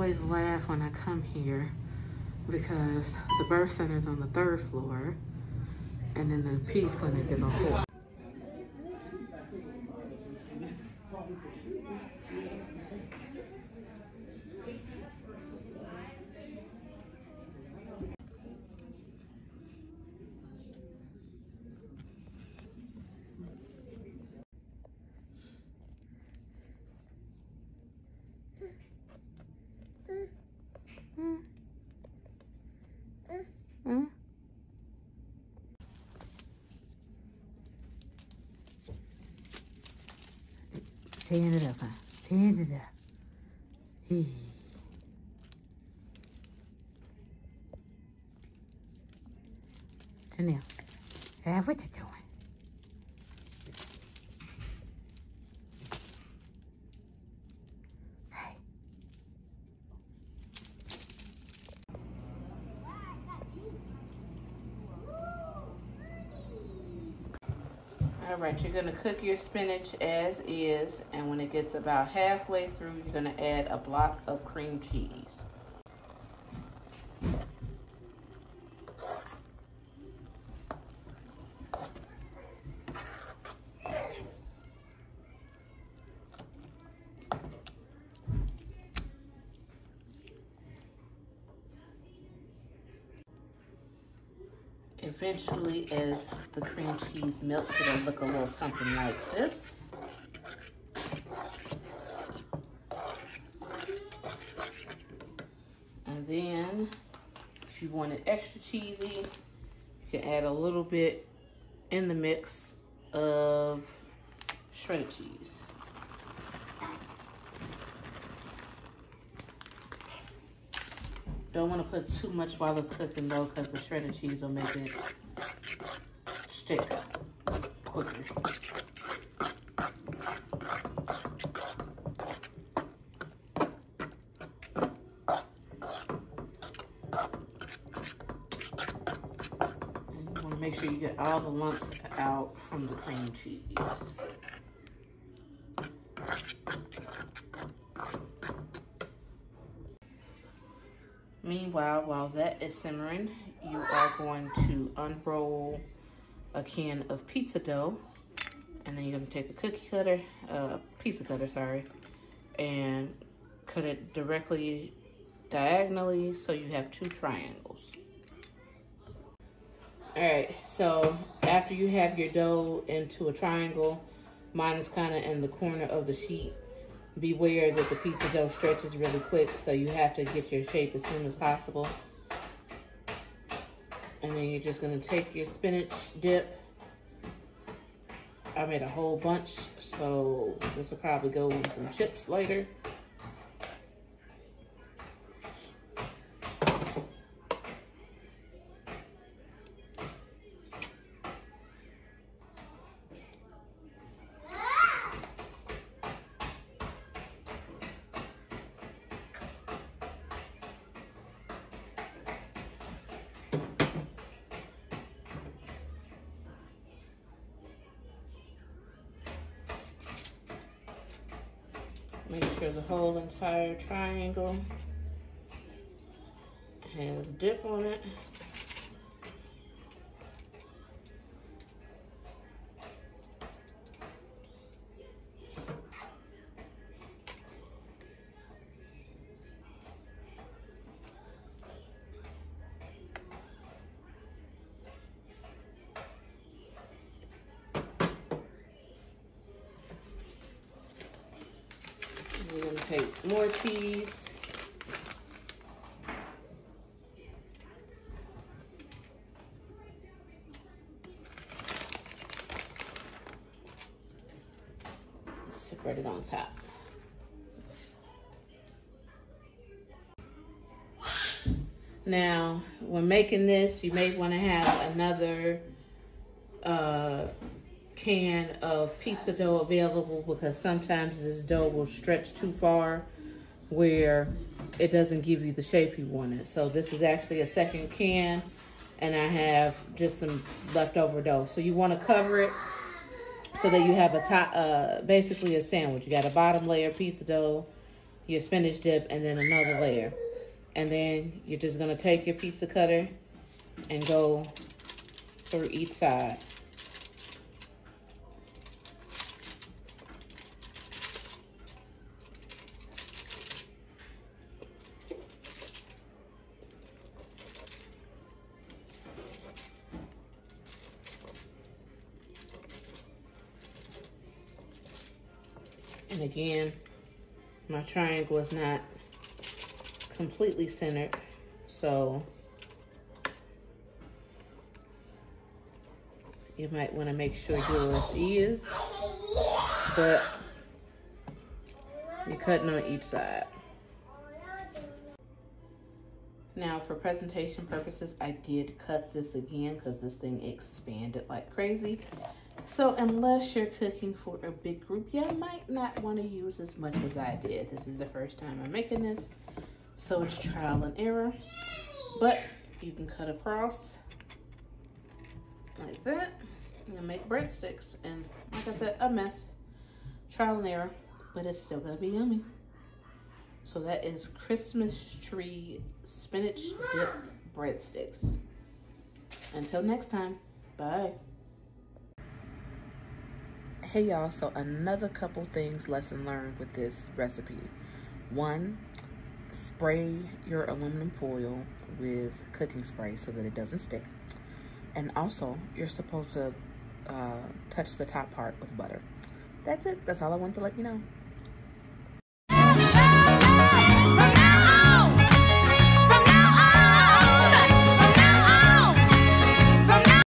always laugh when I come here because the birth center is on the 3rd floor and then the peds clinic is on 4th. Stand it up, huh? Stand it up. Hey. Janelle, what you doing? Hey. All right, you're gonna cook your spinach as is, and when it gets about halfway through, you're gonna add a block of cream cheese. Eventually, as the cream cheese melts, it'll look a little something like this. And then, if you want it extra cheesy, you can add a little bit in the mix of shredded cheese. Don't want to put too much while it's cooking though, because the shredded cheese will make it stick quicker. And you want to make sure you get all the lumps out from the cream cheese. Meanwhile, while that is simmering, you are going to unroll a can of pizza dough, and then you're going to take a pizza cutter, and cut it directly diagonally so you have 2 triangles. All right, so after you have your dough into a triangle, mine is kind of in the corner of the sheet. Beware that the pizza dough stretches really quick, so you have to get your shape as soon as possible. And then you're just gonna take your spinach dip. I made a whole bunch, so this will probably go with some chips later. Make sure the whole entire triangle has dip on it. We're going to take more cheese. Spread it on top. Now, when making this, you may want to have another can of pizza dough available, because sometimes this dough will stretch too far where it doesn't give you the shape you wanted. So this is actually a second can, and I have just some leftover dough. So you want to cover it so that you have a top, basically a sandwich. You got a bottom layer pizza dough, your spinach dip, and then another layer. And then you're just gonna take your pizza cutter and go through each side. And again, my triangle is not completely centered, so you might want to make sure yours is, but you're cutting on each side. Now, for presentation purposes, I did cut this again because this thing expanded like crazy. So unless you're cooking for a big group, you might not want to use as much as I did. This is the first time I'm making this, so it's trial and error. But you can cut across like that and make breadsticks. And like I said, a mess, trial and error, but it's still gonna be yummy. So that is Christmas tree spinach dip breadsticks. Until next time, bye. Hey y'all, so another couple things lesson learned with this recipe. One, spray your aluminum foil with cooking spray so that it doesn't stick. And also, you're supposed to touch the top part with butter. That's it. That's all I wanted to let you know.